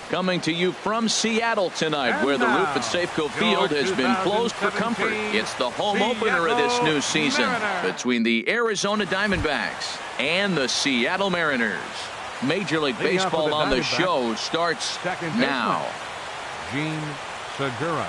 Coming to you from Seattle tonight, where the roof at Safeco Field has been closed for comfort. It's the home opener of this new season between the Arizona Diamondbacks and the Seattle Mariners. Major League Baseball on the show starts now. Gene Segura.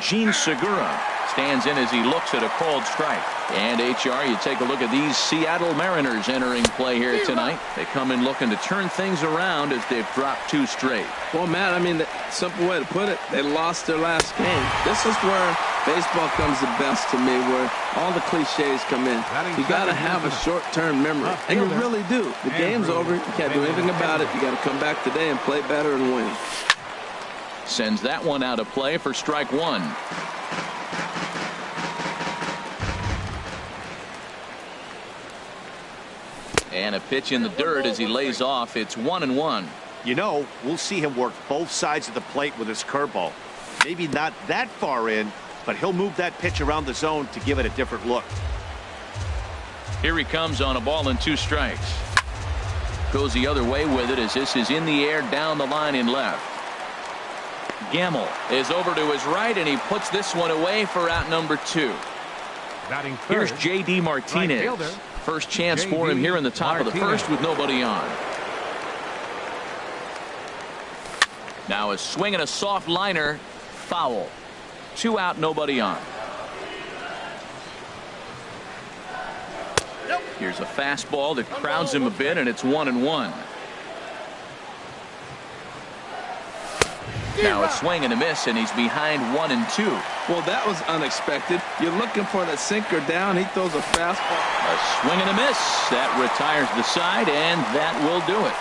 Gene Segura stands in as he looks at a called strike. And HR, you take a look at these Seattle Mariners entering play here tonight. They come in looking to turn things around as they've dropped 2 straight. Well, Matt, I mean, the simple way to put it, they lost their last game. This is where baseball comes the best to me, where all the cliches come in. You got to have a short-term memory, and you really do. The game's over. You can't do anything about it. You got to come back today and play better and win. Sends that one out of play for strike 1. And a pitch in the dirt as he lays off. It's 1-1. You know, we'll see him work both sides of the plate with his curveball. Maybe not that far in, but he'll move that pitch around the zone to give it a different look. Here he comes on a ball and 2 strikes. Goes the other way with it as this is in the air down the line in left. Gamble is over to his right, and he puts this one away for out number 2. Here's J.D. Martinez. First chance for him here in the top of the first with nobody on. Now a swing and a soft liner. Foul. 2 out, nobody on. Here's a fastball that crowds him a bit, and it's 1-1. Now a swing and a miss, and he's behind 1-2. Well, that was unexpected. You're looking for that sinker down. He throws a fastball. A swing and a miss. That retires the side, and that will do it.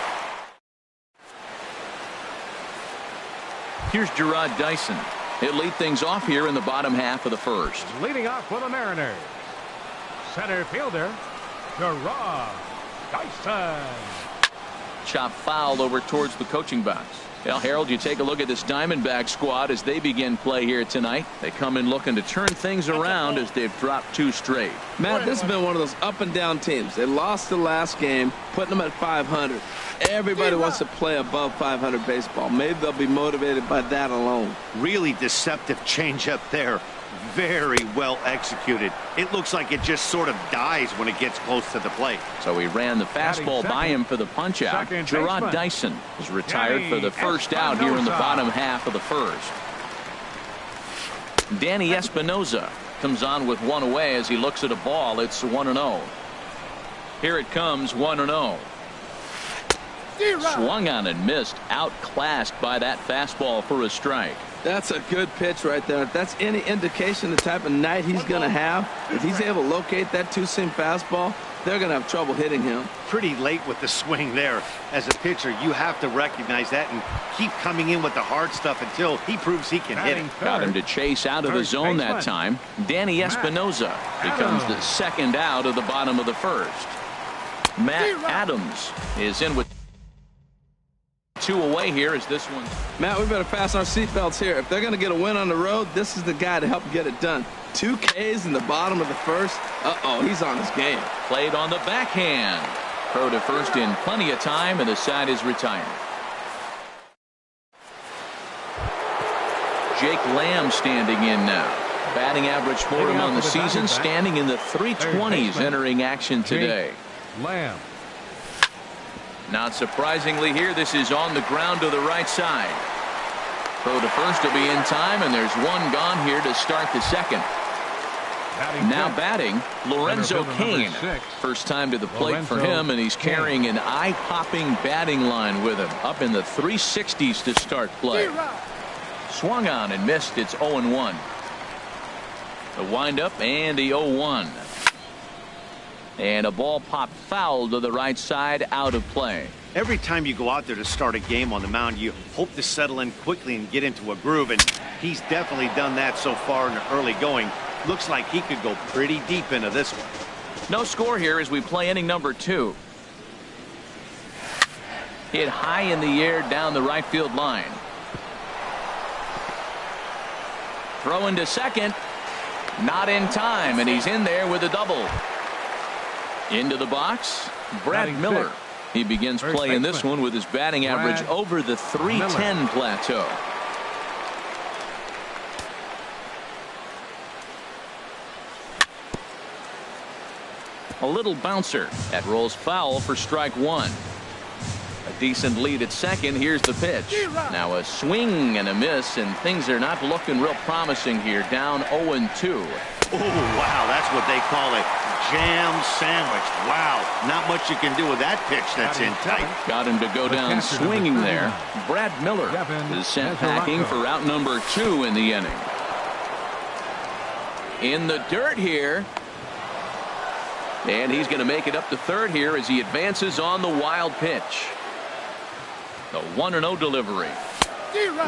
Here's Gerard Dyson. He'll lead things off here in the bottom half of the first. Leading off for the Mariners, center fielder Gerard Dyson. Chop foul over towards the coaching box. Well, Harold, you take a look at this Diamondback squad as they begin play here tonight. They come in looking to turn things around as they've dropped 2 straight. Matt, this has been one of those up and down teams. They lost the last game, putting them at 500. Everybody wants to play above 500 baseball. Maybe they'll be motivated by that alone. Really deceptive changeup there. Very well executed. It looks like it just sort of dies when it gets close to the plate. So he ran the fastball by him for the punch out. Gerard Dyson is retired for the first out here in the bottom half of the first. Danny Espinosa comes on with 1 away as he looks at a ball. It's 1-0. Here it comes, 1-0. Swung on and missed, outclassed by that fastball for a strike. That's a good pitch right there. If that's any indication the type of night he's going to have, if he's able to locate that 2-seam fastball, they're going to have trouble hitting him. Pretty late with the swing there. As a pitcher, you have to recognize that and keep coming in with the hard stuff until he proves he can hit it. Got him to chase out of the zone that time. Danny Espinosa becomes the second out of the bottom of the first. Matt Adams is in with 2 away here as this one. Matt, we better fasten our seatbelts here. If they're going to get a win on the road, this is the guy to help get it done. 2 Ks in the bottom of the first. Uh-oh, he's on his game. Played on the backhand. Throw to first in plenty of time, and the side is retired. Jake Lamb standing in now. Batting average for him on the season, standing in the 320s entering action today. Lamb. Not surprisingly here, this is on the ground to the right side. Throw to first will be in time, and there's 1 gone here to start the second. Now batting, Lorenzo Cain. First time to the plate for him, and he's carrying an eye-popping batting line with him. Up in the 360s to start play. Swung on and missed. It's 0-1. The windup and the 0-1. And a ball popped foul to the right side, out of play. Every time you go out there to start a game on the mound, you hope to settle in quickly and get into a groove, and he's definitely done that so far in the early going. Looks like he could go pretty deep into this one. No score here as we play inning number 2. Hit high in the air down the right field line. Throw into second. Not in time, and he's in there with a double. Into the box, Brad Miller. He begins play in this one with his batting average over the .310 plateau. A little bouncer. That rolls foul for strike one. A decent lead at second. Here's the pitch. Now a swing and a miss, and things are not looking real promising here. Down 0-2. Oh, wow, that's what they call a jam sandwich. Wow, not much you can do with that pitch that's in tight. Got him to go down swinging there. Brad Miller is sent packing for out number 2 in the inning. In the dirt here. And he's going to make it up to third here as he advances on the wild pitch. The 1-0 delivery.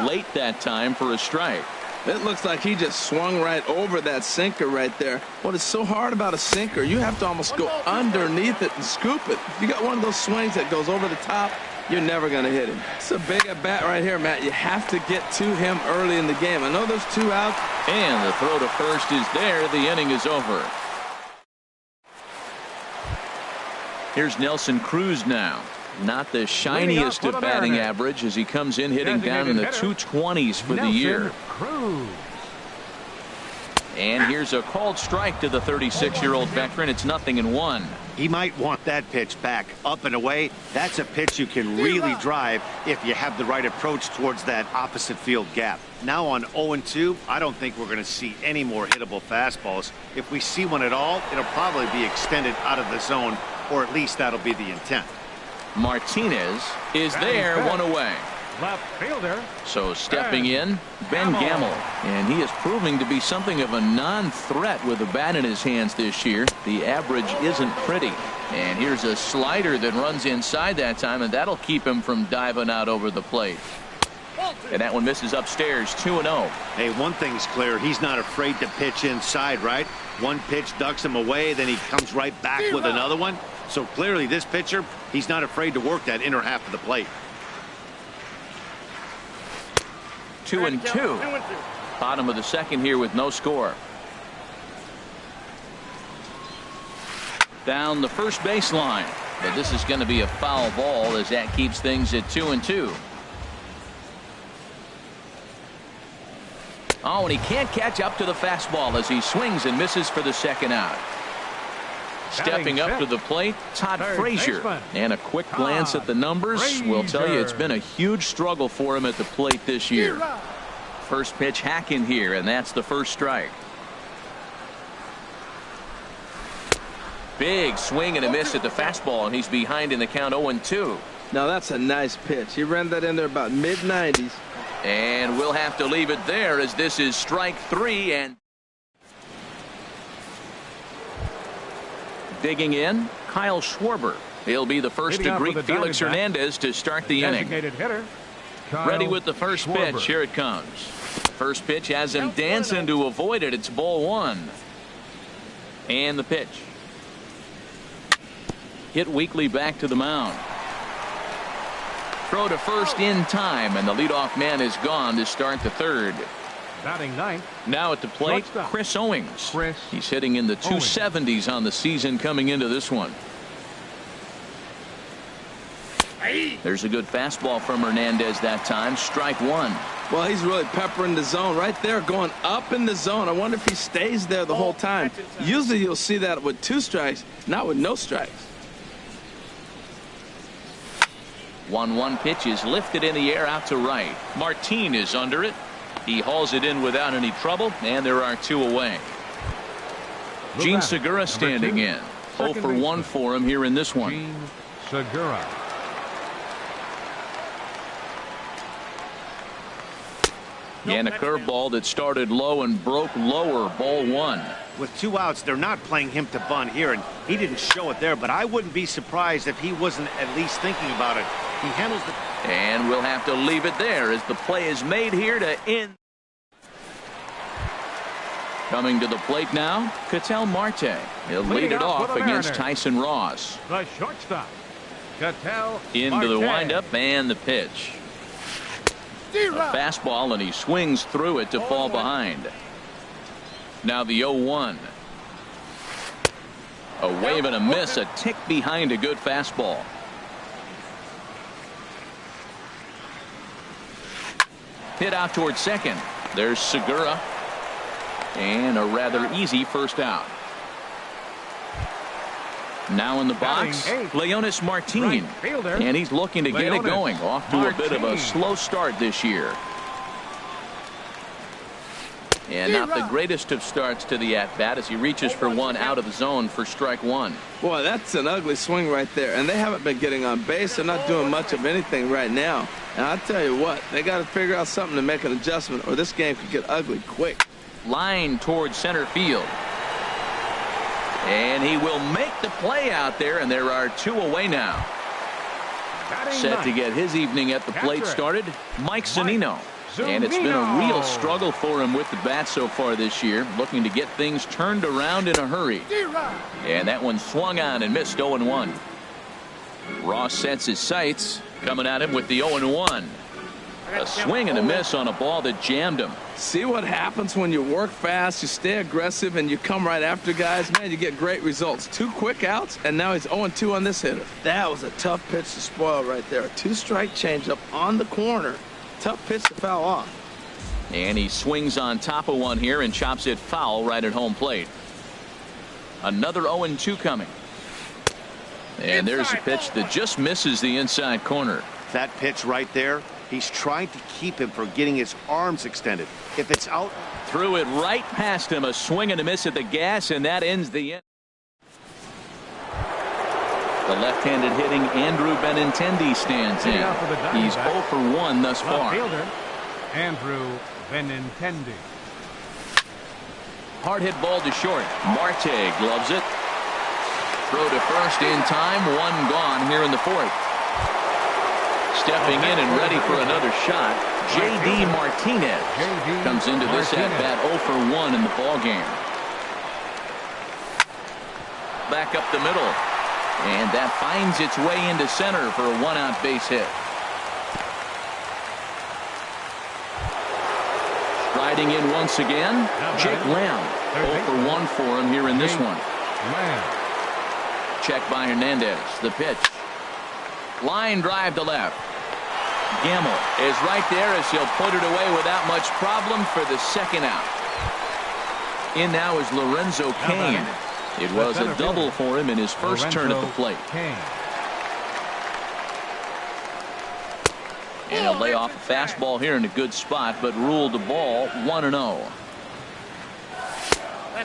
Late that time for a strike. It looks like he just swung right over that sinker right there. What is so hard about a sinker, you have to almost go underneath it and scoop it. If you got one of those swings that goes over the top, you're never going to hit him. It's a big at bat right here, Matt. You have to get to him early in the game. I know there's 2 outs. And the throw to first is there. The inning is over. Here's Nelson Cruz now. Not the shiniest of batting average as he comes in hitting down in the 220s for the year. And here's a called strike to the 36-year-old veteran. It's 0-1. He might want that pitch back up and away. That's a pitch you can really drive if you have the right approach towards that opposite field gap. Now on 0-2, I don't think we're going to see any more hittable fastballs. If we see one at all, it'll probably be extended out of the zone, or at least that'll be the intent. Martinez is there, 1 away. Left fielder. So stepping in, Ben Gamble. And he is proving to be something of a non-threat with the bat in his hands this year. The average isn't pretty. And here's a slider that runs inside that time, and that'll keep him from diving out over the plate. And that one misses upstairs, 2-0. Hey, one thing's clear. He's not afraid to pitch inside, right? One pitch ducks him away, then he comes right back with another one. So clearly this pitcher, he's not afraid to work that inner half of the plate. 2-2. Bottom of the second here with no score. Down the first baseline. But this is going to be a foul ball as that keeps things at 2-2. Oh, and he can't catch up to the fastball as he swings and misses for the second out. Stepping up to the plate, Todd Frazier. And a quick glance at the numbers will tell you it's been a huge struggle for him at the plate this year. First pitch hack in here, and that's the first strike. Big swing and a miss at the fastball, and he's behind in the count 0-2. Now that's a nice pitch. He ran that in there about mid-90s. And we'll have to leave it there as this is strike 3. And digging in, Kyle Schwarber. He'll be the first to greet Felix Hernandez to start the inning. Ready with the first pitch. Here it comes. First pitch has him dancing to avoid it. It's ball 1. And the pitch. Hit weakly back to the mound. Throw to first in time, and the leadoff man is gone to start the third. Batting ninth. Now at the plate, Chris Owings. He's hitting in the 270s on the season coming into this one. There's a good fastball from Hernandez that time. Strike 1. Well, he's really peppering the zone right there, going up in the zone. I wonder if he stays there the whole time. Usually you'll see that with 2 strikes, not with no strikes. 1-1 pitch is lifted in the air out to right. Martin is under it. He hauls it in without any trouble, and there are 2 away. Gene Segura standing in. 0 for 1 for him here in this one. Gene Segura. And a curveball that started low and broke lower, ball 1. With 2 outs, they're not playing him to bunt here, and he didn't show it there, but I wouldn't be surprised if he wasn't at least thinking about it. He handles the... And we'll have to leave it there as the play is made here to end. Coming to the plate now, Ketel Marte. He'll lead it off against Tyson Ross. The shortstop, Ketel Into the windup and the pitch. A fastball, and he swings through it to fall behind. Now the 0-1. A wave and a miss, a tick behind a good fastball. Hit out towards second. There's Segura. And a rather easy first out. Now in the box, Leonis Martin. And he's looking to get it going. Off to a bit of a slow start this year. And not the greatest of starts to the at-bat as he reaches for one out of the zone for strike one. Boy, that's an ugly swing right there. And they haven't been getting on base. They're not doing much of anything right now. And I'll tell you what, they got to figure out something to make an adjustment or this game could get ugly quick. Line towards center field. And he will make the play out there, and there are two away now. Set to get his evening at the plate started, Mike Zunino. And it's been a real struggle for him with the bat so far this year, looking to get things turned around in a hurry. And that one swung on and missed 0-1. Ross sets his sights, coming at him with the 0-1. A swing and a miss on a ball that jammed him. See what happens when you work fast, you stay aggressive, and you come right after guys? Man, you get great results. 2 quick outs, and now he's 0-2 on this hitter. That was a tough pitch to spoil right there. A 2-strike changeup on the corner. Tough pitch to foul off. And he swings on top of one here and chops it foul right at home plate. Another 0-2 coming. And there's a pitch that just misses the inside corner. That pitch right there, he's trying to keep him from getting his arms extended. If it's out. Threw it right past him. A swing and a miss at the gas, and that ends the inning. The left-handed hitting Andrew Benintendi stands in. He's 0 for 1 thus far. Andrew Benintendi. Hard hit ball to short. Marte gloves it. Throw to first in time. One gone here in the fourth. Stepping in and ready for another shot, J.D. Martinez comes into this at-bat 0 for 1 in the ballgame. Back up the middle. And that finds its way into center for a one-out base hit. Riding in once again, Jake Lamb. 0 for 1 for him here in this one. Check by Hernandez. The pitch. Line drive to left. Gamble is right there as he'll put it away without much problem for the second out. In now is Lorenzo Cain. It was a double for him in his first turn at the plate. And he'll lay off a fastball here in a good spot, but ruled the ball 1-0.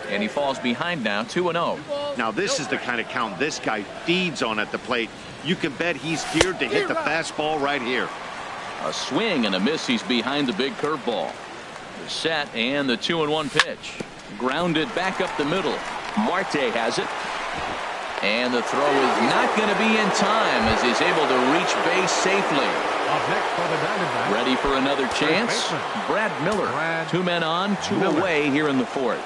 And he falls behind now 2-0. Now this is the kind of count this guy feeds on at the plate. You can bet he's geared to hit the fastball right here. A swing and a miss. He's behind the big curveball. The set and the 2-1 pitch. Grounded back up the middle. Marte has it. And the throw is not going to be in time as he's able to reach base safely. Ready for another chance. Brad Miller. 2 men on, 2 away here in the fourth.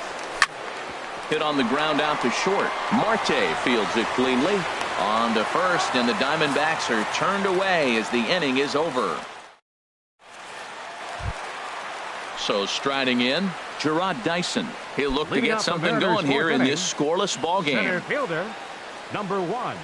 Hit on the ground out to short. Marte fields it cleanly. On to first, and the Diamondbacks are turned away as the inning is over. So striding in, Gerard Dyson. He'll look to get something going here in this scoreless ball game. Center fielder, number 1.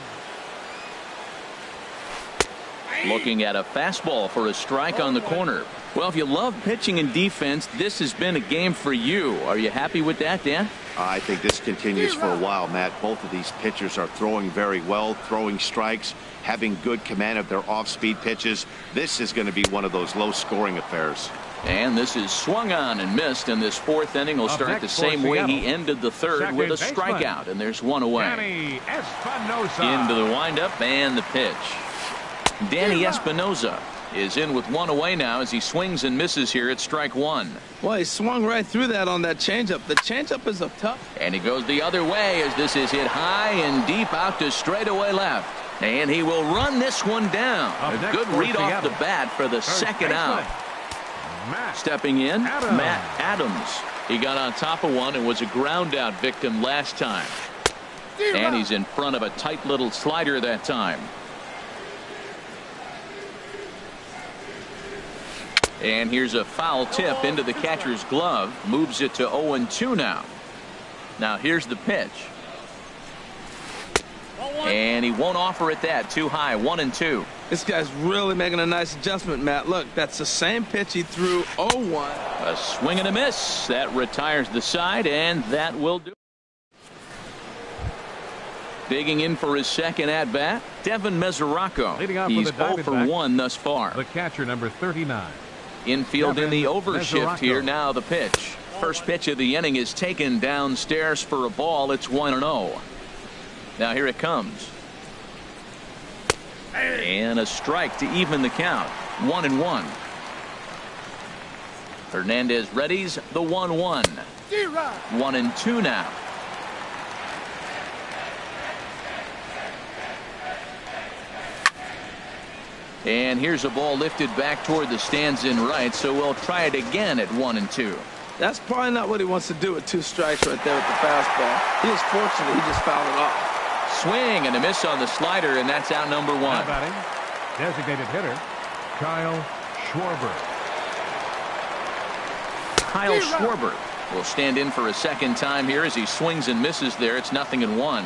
Looking at a fastball for a strike on the corner. Well, if you love pitching and defense, this has been a game for you. Are you happy with that, Dan? I think this continues for a while, Matt. Both of these pitchers are throwing very well, throwing strikes, having good command of their off-speed pitches. This is going to be one of those low-scoring affairs. And this is swung on and missed, and this fourth inning will start the same way he ended the third with a strikeout, and there's one away. Into the windup and the pitch. Danny Espinosa is in with one away now as he swings and misses here at strike one. Well, he swung right through that on that changeup. The changeup is a tough. And he goes the other way as this is hit high and deep out to straightaway left. And he will run this one down. A good read off the bat for the second out. Stepping in, Matt Adams. He got on top of one and was a ground out victim last time. And he's in front of a tight little slider that time. And here's a foul tip into the catcher's glove. Moves it to 0-2 now. Now here's the pitch. And he won't offer it that. Too high. 1-2. This guy's really making a nice adjustment, Matt. Look, that's the same pitch he threw 0-1. A swing and a miss. That retires the side, and that will do. Digging in for his second at-bat, Devin Mesoraco. He's 0 for 1 thus far. The catcher, number 39. Infield in the Devin overshift Mesoraco. here. Now the pitch. First pitch of the inning is taken downstairs for a ball. It's 1-0. Now here it comes. And a strike to even the count. 1-1. Hernandez readies the 1-1. 1-2 now. And here's a ball lifted back toward the stands in right, so we'll try it again at 1-2. That's probably not what he wants to do with 2 strikes right there with the fastball. He is fortunate he just fouled it off. Swing and a miss on the slider, and that's out number 1. Now batting, designated hitter, Kyle Schwarber. Kyle Schwarber will stand in for a second time here as he swings and misses there. It's 0-1.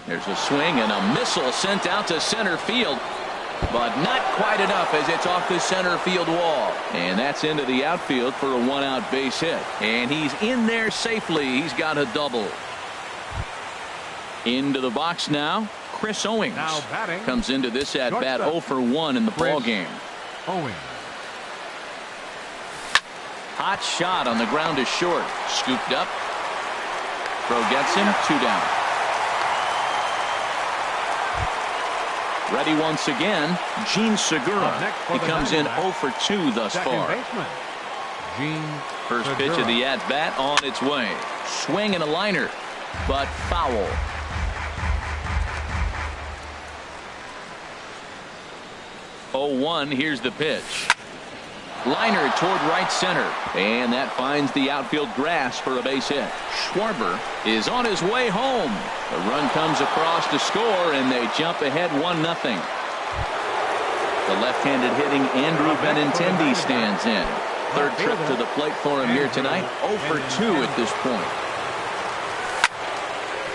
There's a swing and a missile sent out to center field, but not quite enough as it's off the center field wall. And that's into the outfield for a 1-out base hit. And he's in there safely. He's got a double. Into the box now, Chris Owings. Now batting, comes into this at bat 0 for 1 in the ball game. Owings. Hot shot on the ground is short. Scooped up. Throw gets him. 2 down. Ready once again, Gene Segura. He comes in 0 for 2 thus far. Baseman, Gene First Segura. pitch of the at-bat on its way. Swing and a liner, but foul. Oh, 1. Here's the pitch. Liner toward right center, and that finds the outfield grass for a base hit. Schwarber is on his way home. The run comes across to score, and they jump ahead 1-0. The left-handed hitting Andrew Benintendi stands in. Third trip to the plate for him here tonight. 0 for 2 at this point.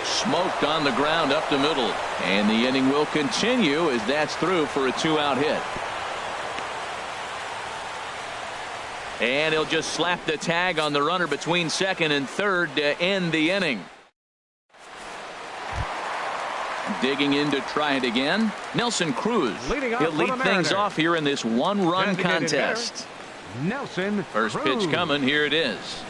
Smoked on the ground up the middle, and the inning will continue as that's through for a 2-out hit. And he'll just slap the tag on the runner between second and third to end the inning. Digging in to try it again, Nelson Cruz. He'll lead things off here in this 1-run contest. Nelson First Cruz. pitch coming. Here it is.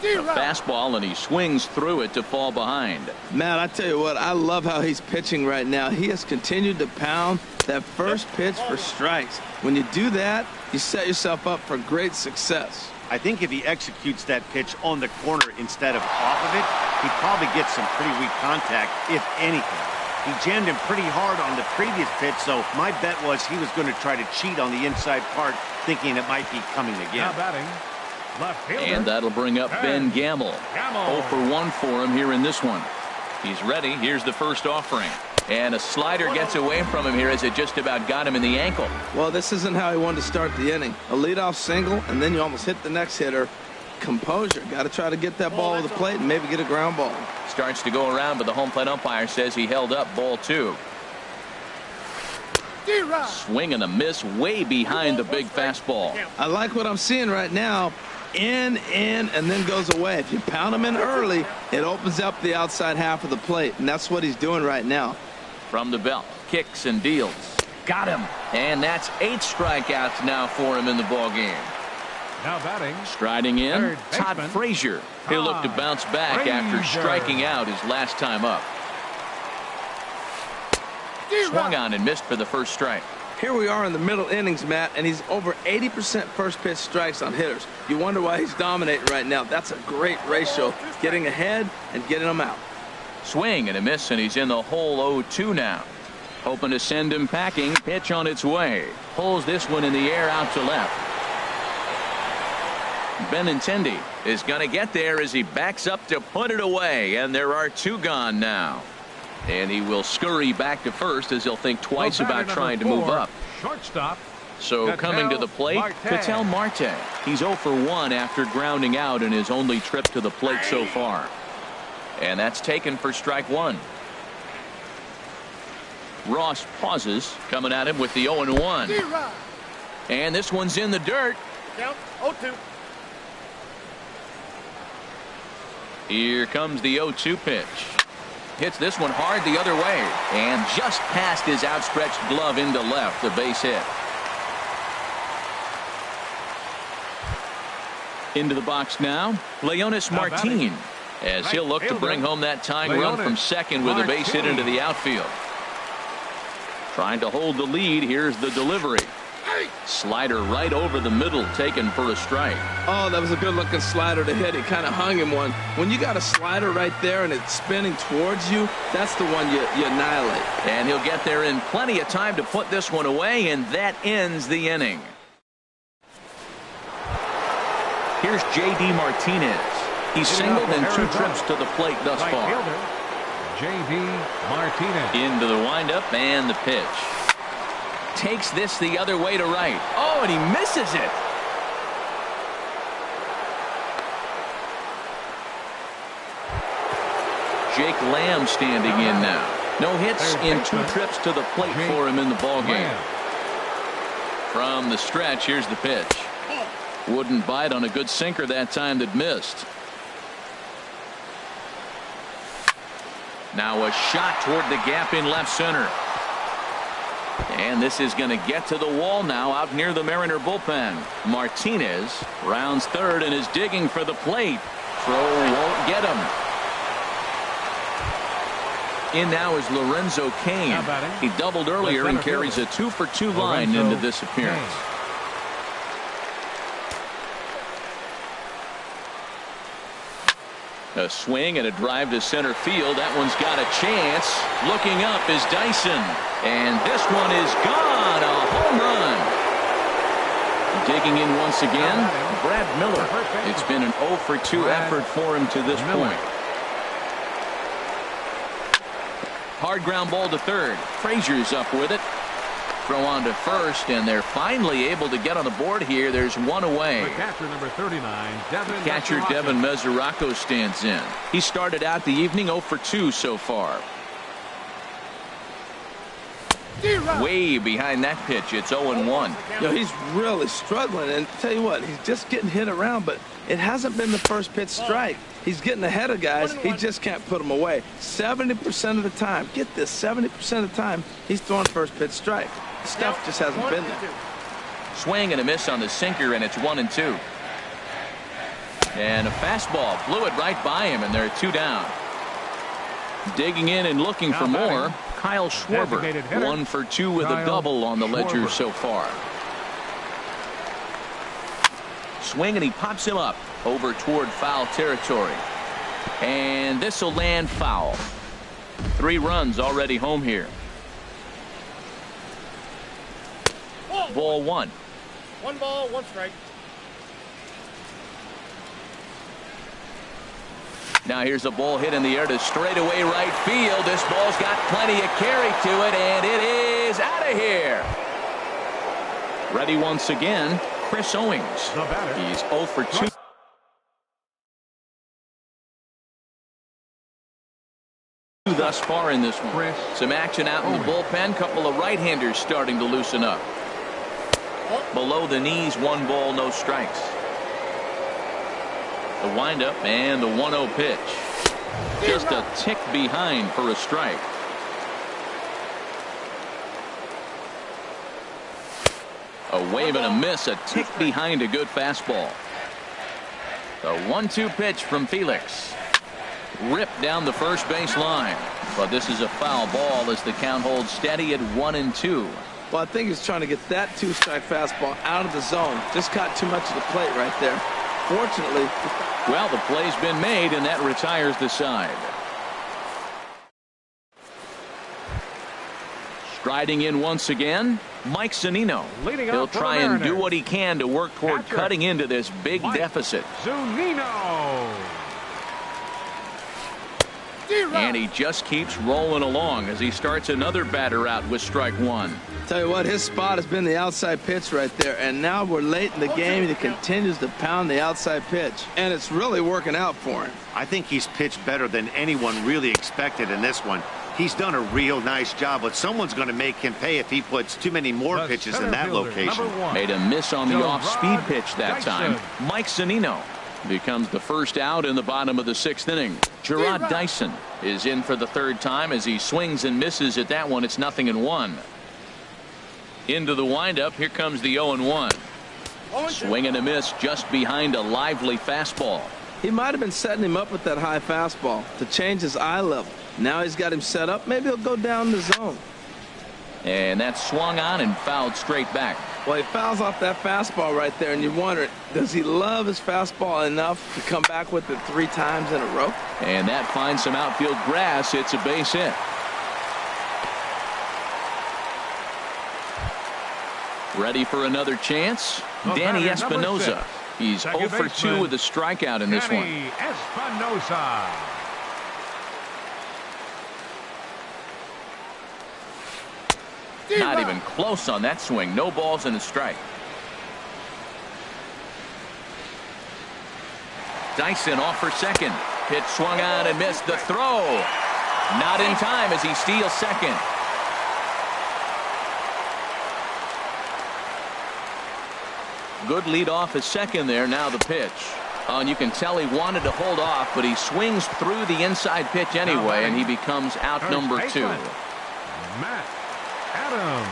A fastball, and he swings through it to fall behind. Matt, I tell you what, I love how he's pitching right now. He has continued to pound that first pitch for strikes. When you do that, you set yourself up for great success. I think if he executes that pitch on the corner instead of off of it, he'd probably get some pretty weak contact, if anything. He jammed him pretty hard on the previous pitch, so my bet was he was going to try to cheat on the inside part, thinking it might be coming again. Now batting, left fielder. And that'll bring up Ben Gamble. 0 for 1 for him here in this one. He's ready. Here's the first offering. And a slider gets away from him here as it just about got him in the ankle. Well, this isn't how he wanted to start the inning. A leadoff single, and then you almost hit the next hitter. Composure. Got to try to get that ball to the plate and maybe get a ground ball. Starts to go around, but the home plate umpire says he held up ball 2. Swing and a miss way behind the big fastball. I like what I'm seeing right now. In, and then goes away. If you pound him in early, it opens up the outside half of the plate, and that's what he's doing right now. From the belt, kicks and deals. Got him. And that's 8 strikeouts now for him in the ball game. Now batting, Striding in, third Todd baseman, Frazier. He'll look to bounce back after striking out his last time up. Swung on and missed for the first strike. Here we are in the middle innings, Matt, and he's over 80% first pitch strikes on hitters. You wonder why he's dominating right now. That's a great ratio, getting ahead and getting them out. Swing and a miss, and he's in the hole 0-2 now. Hoping to send him packing. Pitch on its way. Pulls this one in the air out to left. Benintendi is going to get there as he backs up to put it away, and there are 2 gone now. And he will scurry back to first as he'll think twice about trying to move up. Shortstop. So coming to the plate, Ketel Marte. He's 0 for 1 after grounding out in his only trip to the plate so far. And that's taken for strike one. Ross pauses, coming at him with the 0-1. And this one's in the dirt. Count 0-2. Here comes the 0-2 pitch. Hits this one hard the other way. And just past his outstretched glove into left, a base hit. Into the box now, Leonis Martin, as he'll look to bring home that tying run from second with a base hit into the outfield. Trying to hold the lead. Here's the delivery. Slider right over the middle, taken for a strike. Oh, that was a good-looking slider to hit. He kind of hung him one. When you got a slider right there and it's spinning towards you, that's the one you annihilate. And he'll get there in plenty of time to put this one away, and that ends the inning. Here's J.D. Martinez. He's singled in 2 trips to the plate thus far. J.D. Martinez. Into the windup and the pitch. Takes this the other way to right. Oh, and he misses it. Jake Lamb standing in now. No hits in 2 trips to the plate for him in the ballgame. From the stretch, here's the pitch. Wouldn't bite on a good sinker that time that missed. Now a shot toward the gap in left center. And this is going to get to the wall now out near the Mariner bullpen. Martinez rounds third and is digging for the plate. Throw won't get him. In now is Lorenzo Cain. He doubled earlier and carries a 2-for-2 line into this appearance. A swing and a drive to center field. That one's got a chance. Looking up is Dyson. And this one is gone. A home run. Digging in once again, Brad Miller. It's been an 0-for-2 effort for him to this point. Hard ground ball to third. Frazier's up with it. Throw on to first, and they're finally able to get on the board here. There's one away. The catcher, number 39, Devin Catcher Mesoraco. Devin Mesoraco stands in. He started out the evening 0-for-2 so far. Way behind that pitch. It's 0-1. Yo, he's really struggling, and tell you what, he's just getting hit around, but it hasn't been the first pitch strike. He's getting ahead of guys. He just can't put them away. 70% of the time, get this, 70% of the time, he's throwing first pitch strike. Stuff just hasn't been there. Swing and a miss on the sinker, and it's 1-2. And a fastball blew it right by him, and they're 2 down. Digging in and looking for more, Kyle Schwarber. 1-for-2 with a double on the ledger so far. Swing and he pops him up over toward foul territory. And this will land foul. 3 runs already home here. Ball 1. 1 ball, 1 strike. Now here's a ball hit in the air to straightaway right field. This ball's got plenty of carry to it, and it is out of here. Ready once again, Chris Owings. He's 0-for-2 thus far in this one. Some action out in the bullpen. Couple of right-handers starting to loosen up. Below the knees, 1 ball, no strikes. The windup and the 1-0 pitch. Just a tick behind for a strike. A wave and a miss, a tick behind a good fastball. The 1-2 pitch from Felix. Ripped down the first base line. But this is a foul ball as the count holds steady at 1-2. Well, I think he's trying to get that 2-strike fastball out of the zone. Just caught too much of the plate right there. Fortunately, well, the play's been made, and that retires the side. Striding in once again, Mike Zunino. He'll try and do what he can to work toward cutting into this big deficit. Zunino. And he just keeps rolling along as he starts another batter out with strike one. Tell you what, his spot has been the outside pitch right there, and now we're late in the game and he continues to pound the outside pitch, and it's really working out for him. I think he's pitched better than anyone really expected in this one. He's done a real nice job, but someone's going to make him pay if he puts too many more pitches in that location. Made a miss on the off-speed pitch that time. Mike Zunino becomes the first out in the bottom of the sixth inning. Gerard Dyson is in for the third time as he swings and misses at that one. It's 0-1. Into the windup. Here comes the 0-1. Swing and a miss just behind a lively fastball. He might have been setting him up with that high fastball to change his eye level. Now he's got him set up. Maybe he'll go down the zone. And that's swung on and fouled straight back. Well, he fouls off that fastball right there, and you wonder, does he love his fastball enough to come back with it 3 times in a row? And that finds some outfield grass. It's a base hit. Ready for another chance? Danny Espinosa. He's 0 for 2 with a strikeout in this one. Espinosa. Not even close on that swing. No balls and a strike. Dyson off for second. Pitch swung on and missed. The throw. Not in time as he steals second. Good lead off at second there. Now the pitch. Oh, and you can tell he wanted to hold off, but he swings through the inside pitch anyway, and he becomes out number 2. Matt Adams.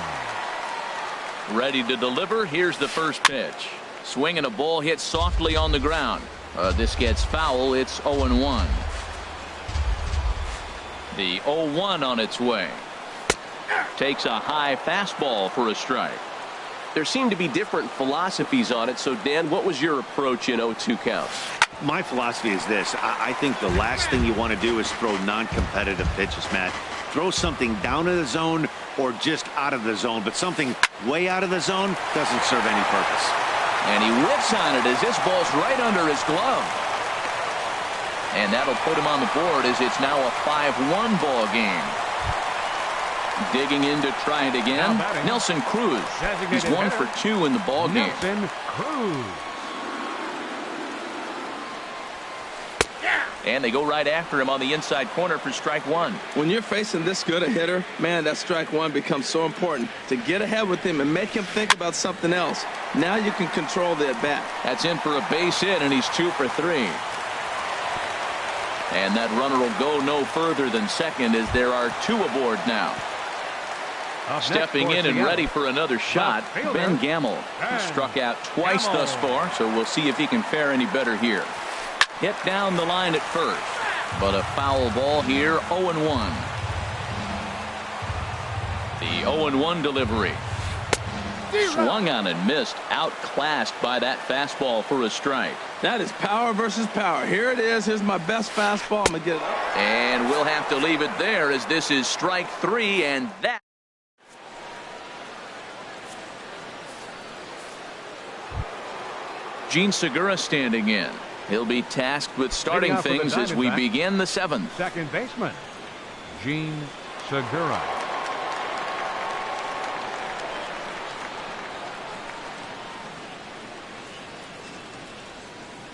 Ready to deliver. Here's the first pitch. Swing and a ball hit softly on the ground. This gets foul. It's 0-1. The 0-1 on its way. Takes a high fastball for a strike. There seem to be different philosophies on it. So, Dan, what was your approach in 0-2 counts? My philosophy is this. I think the last thing you want to do is throw non-competitive pitches, Matt. Throw something down in the zone or just out of the zone, but something way out of the zone doesn't serve any purpose. And he whips on it as this ball's right under his glove. And that'll put him on the board as it's now a 5-1 ball game. Digging in to try it again. Nelson Cruz. He's 1 for 2 in the ball game. Nelson Cruz. And they go right after him on the inside corner for strike one. When you're facing this good a hitter, man, that strike one becomes so important to get ahead with him and make him think about something else. Now you can control the at-bat. That's in for a base hit, and he's 2 for 3. And that runner will go no further than second as there are 2 aboard now. Stepping in and ready for another shot, Ben Gamel. He struck out twice thus far, so we'll see if he can fare any better here. Hit down the line at first, but a foul ball here, 0-1. The 0-1 delivery. Swung on and missed, outclassed by that fastball for a strike. That is power versus power. Here it is. Here's my best fastball. I'm going to get it up. And we'll have to leave it there as this is strike 3, and that. Gene Segura standing in. He'll be tasked with starting things as we begin the 7th. Second baseman, Gene Segura.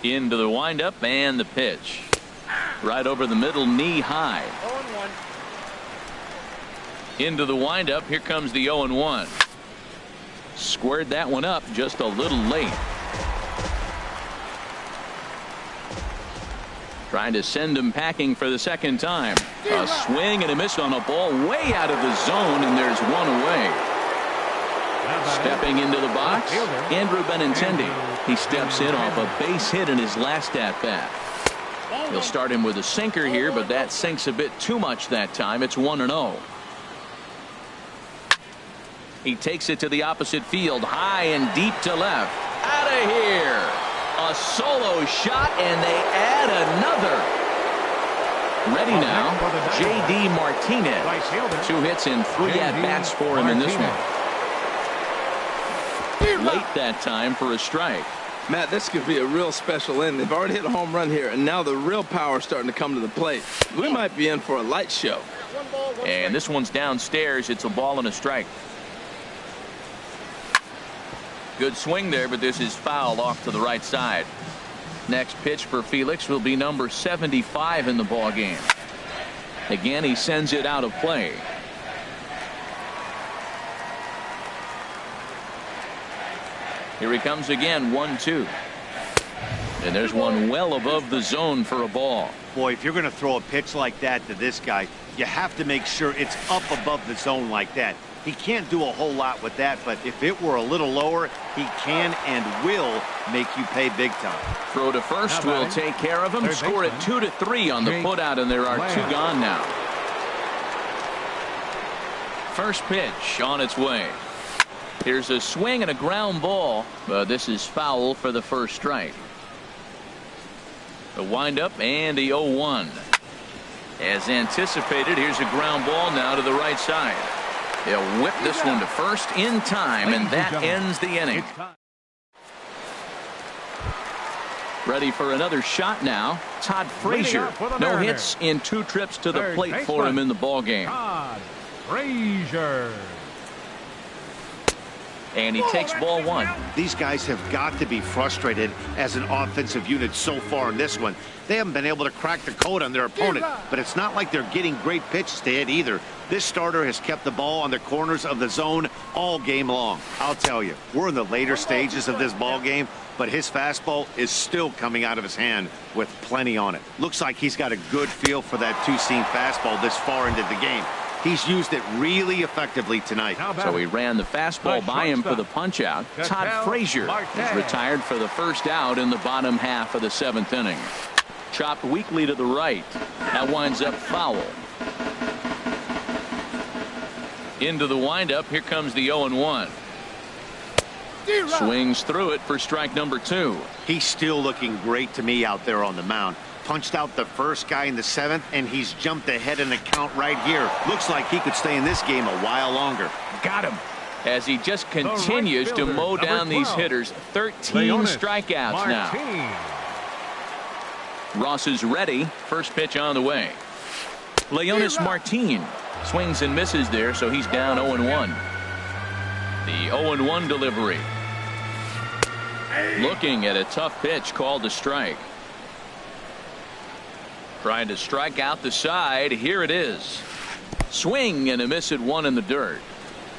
Into the windup and the pitch. Right over the middle, knee high. 0-1. Into the windup. Here comes the 0-1. Squared that one up just a little late. Trying to send him packing for the second time. A swing and a miss on a ball way out of the zone, and there's one away. Stepping into the box, Andrew Benintendi. He steps in off a base hit in his last at-bat. He'll start him with a sinker here, but that sinks a bit too much that time. It's 1-0. He takes it to the opposite field, high and deep to left. Out of here. A solo shot, and they add another. Ready now, J.D. Martinez. 2 hits and 3 at-bats for him in this one. Late that time for a strike. Matt, this could be a real special inning. They've already hit a home run here, and now the real power is starting to come to the plate. We might be in for a light show. And this one's downstairs. It's a ball and a strike. Good swing there, but this is foul off to the right side. Next pitch for Felix will be number 75 in the ball game. Again, he sends it out of play. Here he comes again, 1-2. And there's one well above the zone for a ball. Boy, if you're going to throw a pitch like that to this guy, you have to make sure it's up above the zone like that. He can't do a whole lot with that, but if it were a little lower, he can and will make you pay big time. Throw to first will take care of him. Score it 2-3 on the putout, and there are two gone now. First pitch on its way. Here's a swing and a ground ball, but this is foul for the first strike. The windup and the 0-1. As anticipated, here's a ground ball now to the right side. They'll whip this one to first in time, and that ends the inning. Ready for another shot now. Todd Frazier. No hits in 2 trips to the plate for him in the ball game. Todd Frazier. And he takes ball 1. These guys have got to be frustrated as an offensive unit so far in this one. They haven't been able to crack the code on their opponent, but it's not like they're getting great pitches to hit either. This starter has kept the ball on the corners of the zone all game long. I'll tell you, we're in the later stages of this ball game, but his fastball is still coming out of his hand with plenty on it. Looks like he's got a good feel for that two-seam fastball this far into the game. He's used it really effectively tonight. So he ran the fastball by him for the punch out. Todd Frazier is retired for the first out in the bottom half of the 7th inning. Chopped weakly to the right. That winds up foul. Into the windup. Here comes the 0-1. Swings through it for strike number 2. He's still looking great to me out there on the mound. Punched out the first guy in the 7th, and he's jumped ahead in the count right here. Looks like he could stay in this game a while longer. Got him. As he just continues to mow down these hitters. 13 strikeouts now. Ross is ready. First pitch on the way. Leonis Martin swings and misses there, so he's down 0-1. The 0-1 delivery. Looking at a tough pitch called a strike. Trying to strike out the side. Here it is. Swing and a miss at 1 in the dirt.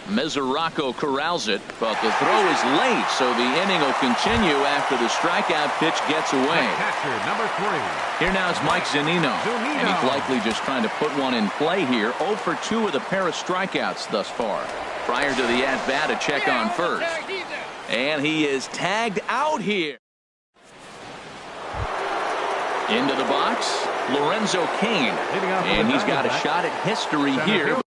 Mesoraco corrals it, but the throw is late, so the inning will continue after the strikeout pitch gets away. Catcher, number 3. Here now is Mike Zunino, and he's likely just trying to put one in play here. 0 for 2 with a pair of strikeouts thus far. Prior to the at-bat, a check on first. And he is tagged out here. Into the box, Lorenzo Cain, and he's got a shot at history here.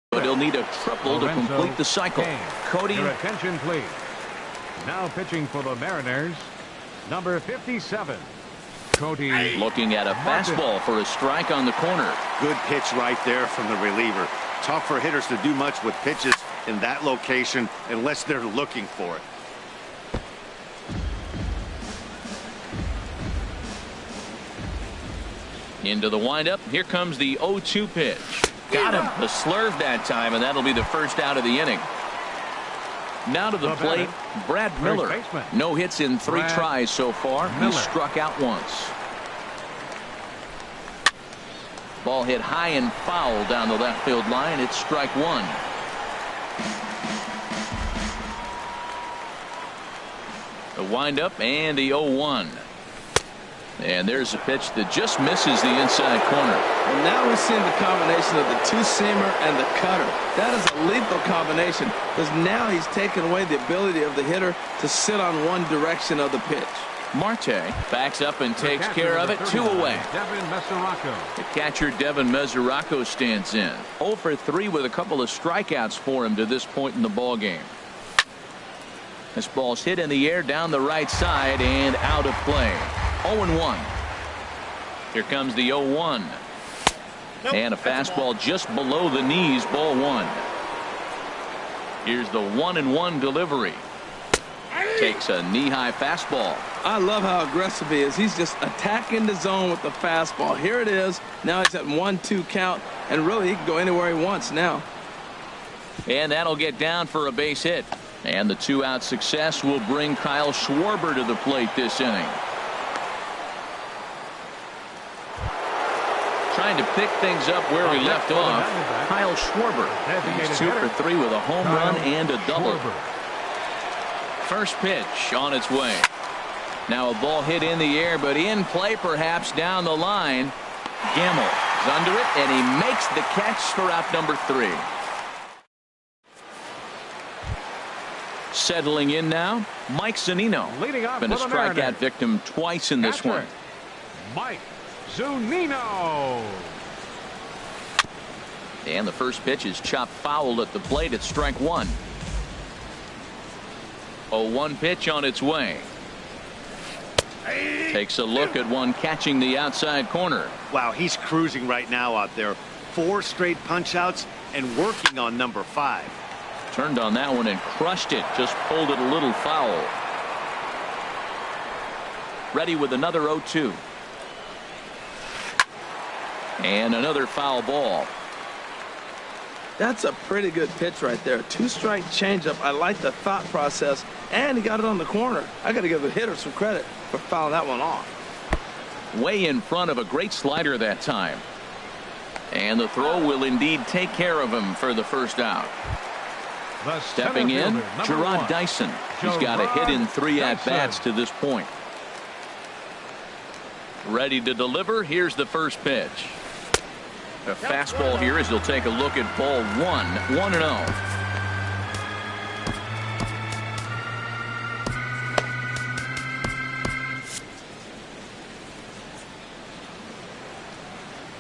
But he'll need a triple to complete the cycle. Cody. Your attention, please. Now pitching for the Mariners, number 57, Cody. Looking at a fastball for a strike on the corner. Good pitch right there from the reliever. Tough for hitters to do much with pitches in that location unless they're looking for it. Into the windup. Here comes the 0-2 pitch. Got him. The slurve that time, and that'll be the first out of the inning. Now to the plate, Brad Miller. No hits in 3 tries so far. He struck out once. Ball hit high and foul down the left field line. It's strike 1. The windup and the 0-1. And there's a pitch that just misses the inside corner. Well, now we're seeing the combination of the two-seamer and the cutter. That is a lethal combination because now he's taken away the ability of the hitter to sit on one direction of the pitch. Marte backs up and takes care of it. 2 away. The catcher, Devin Mesoraco, stands in. 0 for 3 with a couple of strikeouts for him to this point in the ball game. This ball's hit in the air down the right side and out of play. 0-1. Here comes the 0-1. And a fastball just below the knees, ball 1. Here's the 1-1 delivery. Takes a knee-high fastball. I love how aggressive he is. He's just attacking the zone with the fastball. Here it is. Now he's at 1-2 count, and really he can go anywhere he wants now. And that'll get down for a base hit. And the 2-out success will bring Kyle Schwarber to the plate this inning. Trying to pick things up where he left off. Kyle Schwarber. He's 2 for 3 with a home run and a double. First pitch on its way. Now a ball hit in the air, but in play perhaps down the line. Gamble is under it, and he makes the catch for out number 3. Settling in now, Mike Zunino. Been a strikeout victim twice in this one. Mike Zunino. And the first pitch is chopped foul at the plate at strike 1. 0-1 pitch on its way. Takes a look at one catching the outside corner. Wow, he's cruising right now out there. 4 straight punch outs and working on number 5. Turned on that one and crushed it. Just pulled it a little foul. Ready with another 0-2. And another foul ball. That's a pretty good pitch right there. 2-strike changeup. I like the thought process, and he got it on the corner. I got to give the hitter some credit for fouling that one off. Way in front of a great slider that time. And the throw will indeed take care of him for the first out. Stepping in, Gerard Dyson. He's got a hit in 3 at-bats to this point. Ready to deliver. Here's the first pitch. A fastball here as he'll take a look at ball 1. 1-0.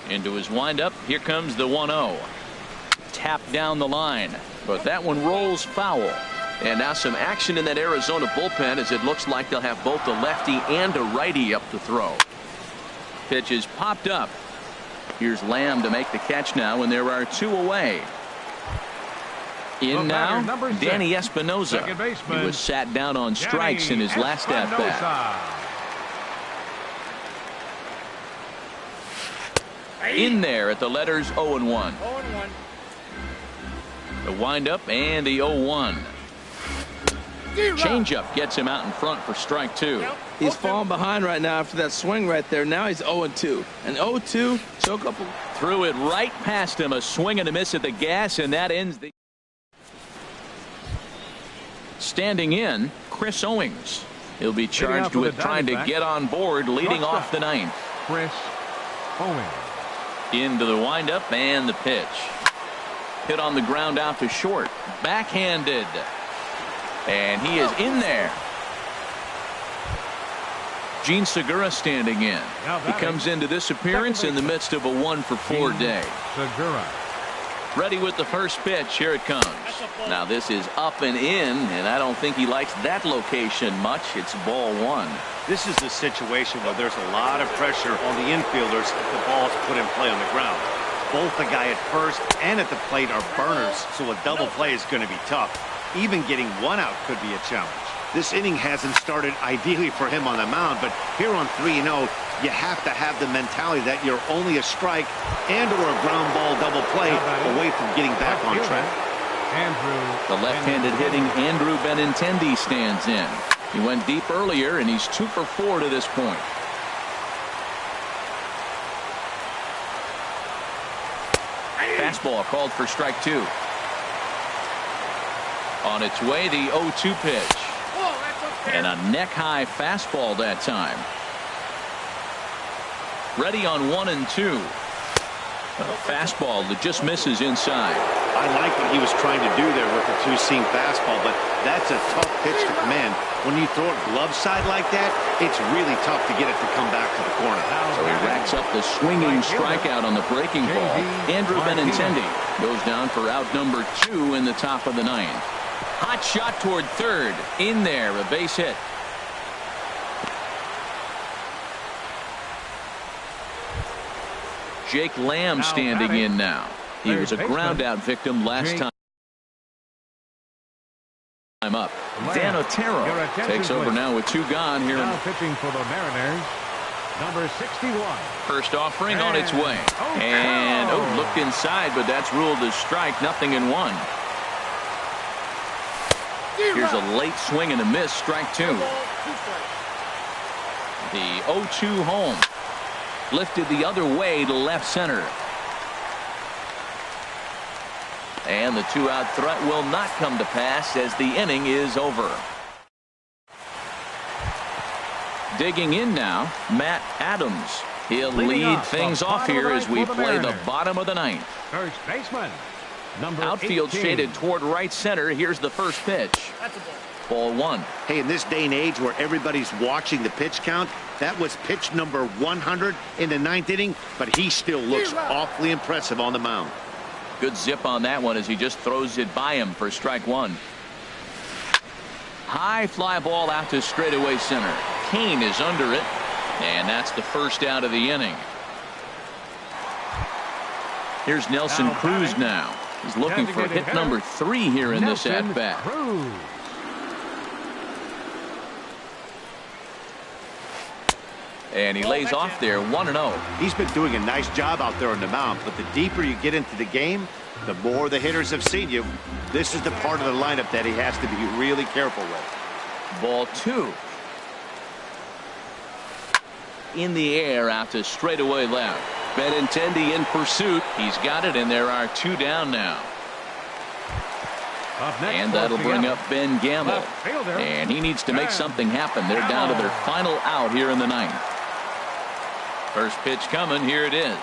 Into his windup. Here comes the 1-0. Tap down the line, but that one rolls foul. And now some action in that Arizona bullpen as it looks like they'll have both a lefty and a righty up to throw. Pitch is popped up. Here's Lamb to make the catch now, and there are 2 away. In now, Danny Espinosa. He was sat down on strikes in his last at-bat. In there at the letters 0-1. The windup and the 0-1. Changeup gets him out in front for strike 2. He's falling behind right now after that swing right there. Now he's 0-2. And 0-2, choke up. Threw it right past him. A swing and a miss at the gas, and that ends the. Standing in, Chris Owings. He'll be charged with trying to get on board, leading off the 9th. Chris Owings. Into the windup and the pitch. Hit on the ground out to short. Backhanded. And he is in there. Gene Segura standing in. He comes into this appearance in the midst of a 1-for-4 day. Segura. Ready with the first pitch. Here it comes. Now this is up and in, and I don't think he likes that location much. It's ball 1. This is a situation where there's a lot of pressure on the infielders if the ball's put in play on the ground. Both the guy at first and at the plate are burners, so a double play is going to be tough. Even getting 1 out could be a challenge. This inning hasn't started ideally for him on the mound, but here on 3-0, you have to have the mentality that you're only a strike and or a ground ball double play away from getting back on track. The left-handed hitting Andrew Benintendi stands in. He went deep earlier, and he's 2 for 4 to this point. Fastball called for strike 2. On its way, the 0-2 pitch. And a neck-high fastball that time. Ready on 1 and 2. A fastball that just misses inside. I like what he was trying to do there with the 2-seam fastball, but that's a tough pitch to command. When you throw it glove side like that, it's really tough to get it to come back to the corner. So he racks up the swinging strikeout on the breaking ball. Andrew Benintendi goes down for out number 2 in the top of the 9th. Hot shot toward third. In there, a base hit. Jake Lamb standing in now. He was a ground out victim last time. I'm up. Dan Otero takes over now with 2 gone here. Now pitching for the Mariners, number 61. First offering on its way. And, looked inside, but that's ruled as strike. Nothing in 1. Here's a late swing and a miss. Strike 2. The 0-2 home. Lifted the other way to left center. And the 2-out threat will not come to pass as the inning is over. Digging in now, Matt Adams. He'll lead things off here as we play the bottom of the 9th. First baseman, number Outfield 18. shaded toward right center. Here's the first pitch. That's a ball. Ball 1. Hey, in this day and age where everybody's watching the pitch count, that was pitch number 100 in the 9th inning, but he still looks awfully impressive on the mound. Good zip on that one as he just throws it by him for strike 1. High fly ball out to straightaway center. Kane is under it, and that's the first out of the inning. Here's Nelson Cruz now. He's looking for hit number 3 here in this at-bat. And he lays off there 1-0. He's been doing a nice job out there on the mound, but the deeper you get into the game, the more the hitters have seen you. This is the part of the lineup that he has to be really careful with. Ball 2. In the air out to straightaway left. Benintendi in pursuit. He's got it, and there are 2 down now. And that'll bring up Ben Gamble. And he needs to make something happen. They're down to their final out here in the 9th. First pitch coming. Here it is.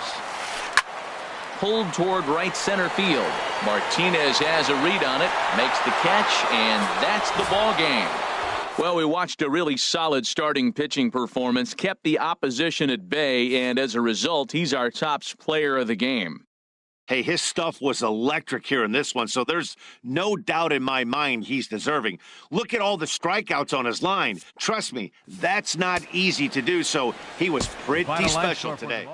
Pulled toward right center field. Martinez has a read on it. Makes the catch, and that's the ball game. Well, we watched a really solid starting pitching performance, kept the opposition at bay, and as a result, he's our top player of the game. Hey, his stuff was electric here in this one, so there's no doubt in my mind he's deserving. Look at all the strikeouts on his line. Trust me, that's not easy to do, so he was pretty special today.